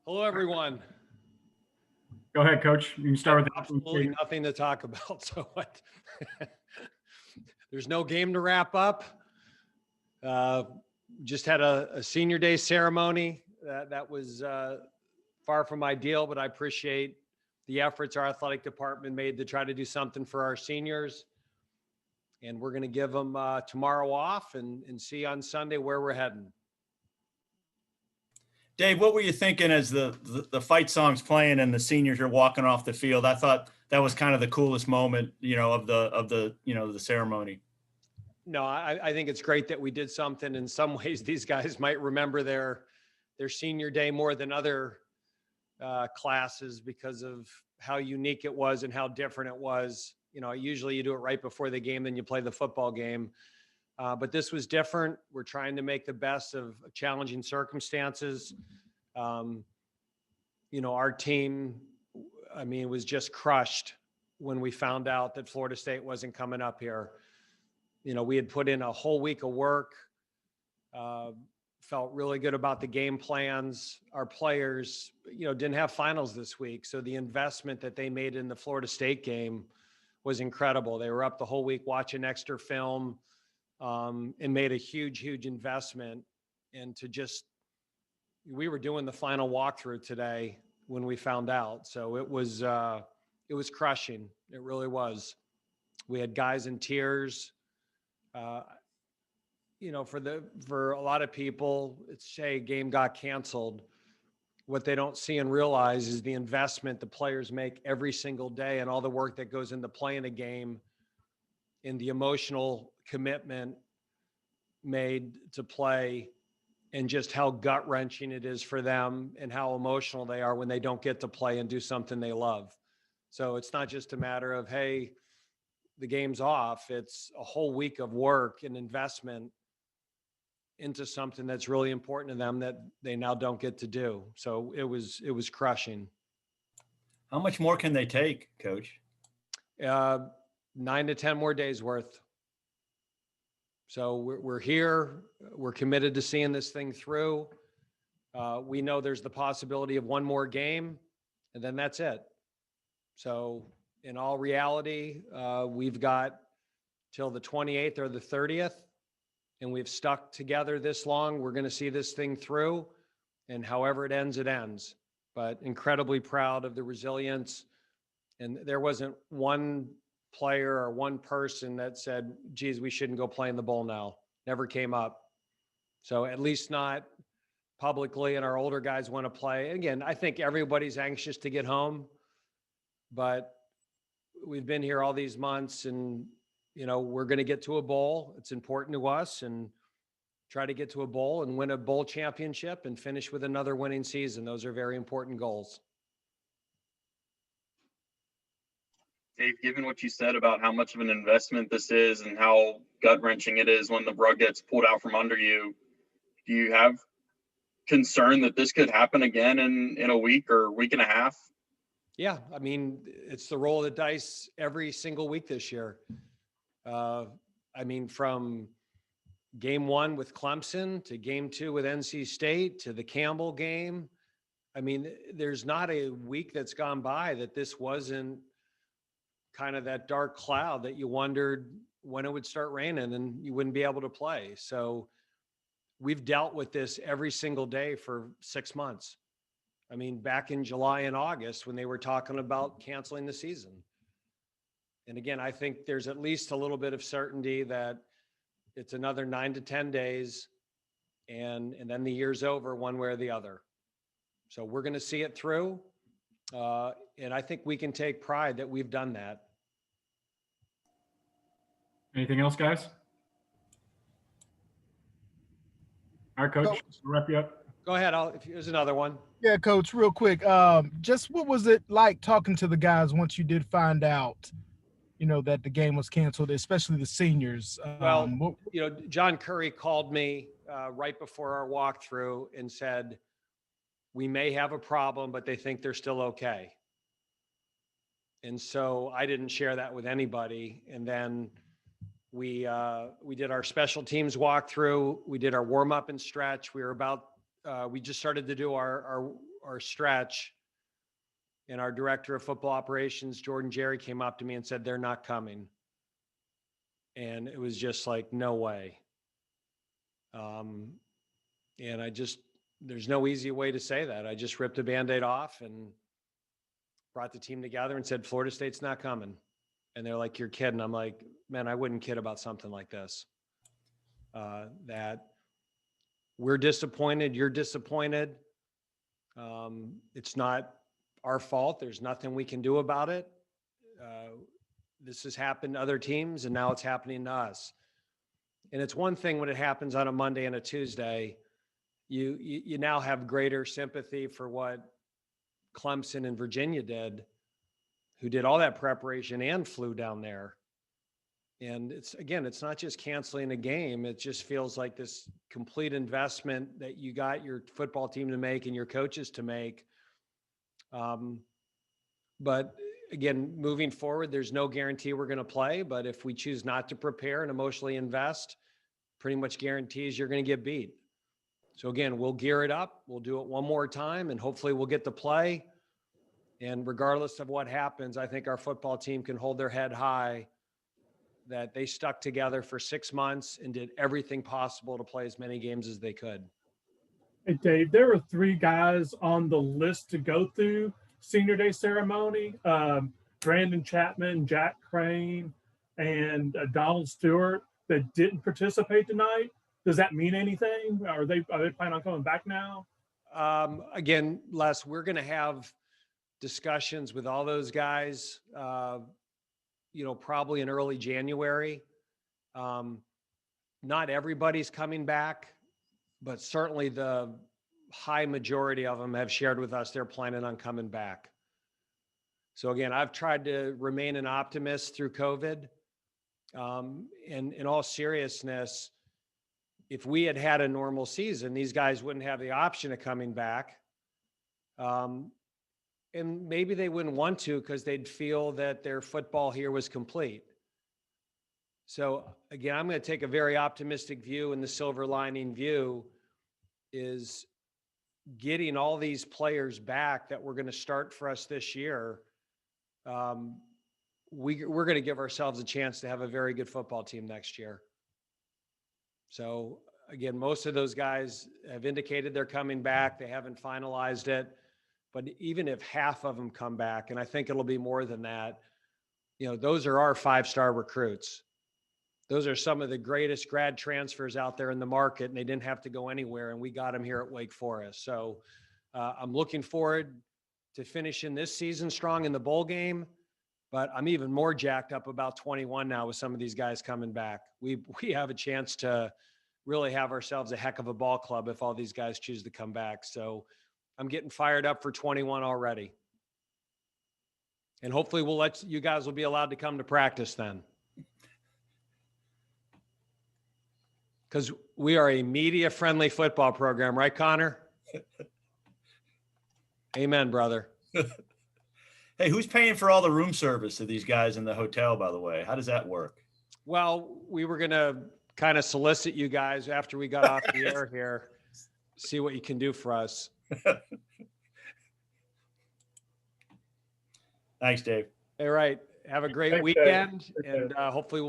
Hello, everyone. Go ahead, Coach. You can start with absolutely nothing to talk about. So what? There's no game to wrap up. Just had a senior day ceremony. That was far from ideal, but I appreciate the efforts our athletic department made to try to do something for our seniors. And we're going to give them tomorrow off and see on Sunday where we're heading. Dave, what were you thinking as the fight song's playing and the seniors are walking off the field? I thought that was kind of the coolest moment, of the ceremony. No, I think it's great that we did something. In some ways, these guys might remember their senior day more than other classes because of how unique it was and how different it was. Usually you do it right before the game, then you play the football game. But this was different. We're trying to make the best of challenging circumstances. Our team, was just crushed when we found out that Florida State wasn't coming up here. We had put in a whole week of work, felt really good about the game plans. Our players, didn't have finals this week. So the investment that they made in the Florida State game was incredible. They were up the whole week watching extra film. And made a huge investment. And we were doing the final walkthrough today when we found out. So it was crushing. It really was. We had guys in tears. For a lot of people, it's game got canceled. What they don't see and realize is the investment the players make every single day and all the work that goes into playing a game and the emotional commitment made to play and just how gut-wrenching it is for them and how emotional they are when they don't get to play and do something they love. So it's not just a matter of, hey, the game's off. It's a whole week of work and investment into something that's really important to them that they now don't get to do. So it was crushing. How much more can they take, Coach? 9 to 10 more days worth. So we're here. We're committed to seeing this thing through. We know there's the possibility of one more game, and then that's it. So in all reality, we've got till the 28th or the 30th, and we've stuck together this long. We're going to see this thing through, and however it ends, it ends. But incredibly proud of the resilience. And there wasn't one player or one person that said, geez, we shouldn't go play in the bowl now. Never came up. So at least not publicly, and our older guys want to play. Again, I think everybody's anxious to get home, but we've been here all these months and, we're going to get to a bowl. It's important to us and try to get to a bowl and win a bowl championship and finish with another winning season. Those are very important goals. Dave, given what you said about how much of an investment this is and how gut-wrenching it is when the rug gets pulled out from under you, do you have concern that this could happen again in a week or week and a half? Yeah, it's the roll of the dice every single week this year. From game 1 with Clemson to game 2 with NC State to the Campbell game. There's not a week that's gone by that this wasn't kind of that dark cloud that you wondered when it would start raining and you wouldn't be able to play. So we've dealt with this every single day for 6 months. Back in July and August when they were talking about canceling the season. And again, I think there's at least a little bit of certainty that it's another 9 to 10 days and then the year's over one way or the other. So we're going to see it through. And I think we can take pride that we've done that. Anything else, guys? All right, Coach, wrap you up. Go ahead. Here's another one. Yeah, Coach, real quick. Just what was it like talking to the guys once you did find out, that the game was canceled, especially the seniors? John Curry called me right before our walkthrough and said, we may have a problem, but they think they're still okay. And so I didn't share that with anybody. And then we did our special teams walkthrough. We did our warm up and stretch. We were about we just started to do our stretch, and our director of football operations, Jordan Jerry, came up to me and said, they're not coming. And it was just like, no way. And there's no easy way to say that. I just ripped the Band-Aid off and brought the team together and said, Florida State's not coming. And they're like, you're kidding. I'm like, man, I wouldn't kid about something like this. That we're disappointed. You're disappointed. It's not our fault. There's nothing we can do about it. This has happened to other teams, and now it's happening to us. And it's one thing when it happens on a Monday and a Tuesday, you now have greater sympathy for what Clemson and Virginia did, who did all that preparation and flew down there. And it's not just canceling a game. It just feels like this complete investment that you got your football team to make and your coaches to make. But again, moving forward, there's no guarantee we're going to play. But if we choose not to prepare and emotionally invest, pretty much guarantees you're going to get beat. So again, we'll gear it up. We'll do it one more time, and hopefully we'll get to play. And regardless of what happens, I think our football team can hold their head high that they stuck together for 6 months and did everything possible to play as many games as they could. Hey, Dave, there were 3 guys on the list to go through Senior Day ceremony. Brandon Chapman, Jack Crane, and Donald Stewart that didn't participate tonight. Does that mean anything? Are they planning on coming back now? Again, Les, we're going to have discussions with all those guys, probably in early January. Not everybody's coming back, but certainly the high majority of them have shared with us they're planning on coming back. So again, I've tried to remain an optimist through COVID. And in all seriousness, if we had had a normal season, these guys wouldn't have the option of coming back. And maybe they wouldn't want to because they'd feel that their football here was complete. So again, I'm going to take a very optimistic view, and the silver lining view is getting all these players back that we're going to start for us this year. We're going to give ourselves a chance to have a very good football team next year. So again, most of those guys have indicated they're coming back. They haven't finalized it, but even if half of them come back, and I think it'll be more than that, those are our 5-star recruits. Those are some of the greatest grad transfers out there in the market, and they didn't have to go anywhere, and we got them here at Wake Forest. So I'm looking forward to finishing this season strong in the bowl game, but I'm even more jacked up about 21 now with some of these guys coming back. We have a chance to really have ourselves a heck of a ball club if all these guys choose to come back. So I'm getting fired up for 21 already. And hopefully you guys will be allowed to come to practice then. Because we are a media-friendly football program, right, Connor? Amen, brother. Hey, who's paying for all the room service of these guys in the hotel, by the way? How does that work? Well, we were going to kind of solicit you guys after we got off the air here, see what you can do for us. Thanks, Dave. All right. Have a great Thanks, weekend, Dave. and hopefully we'll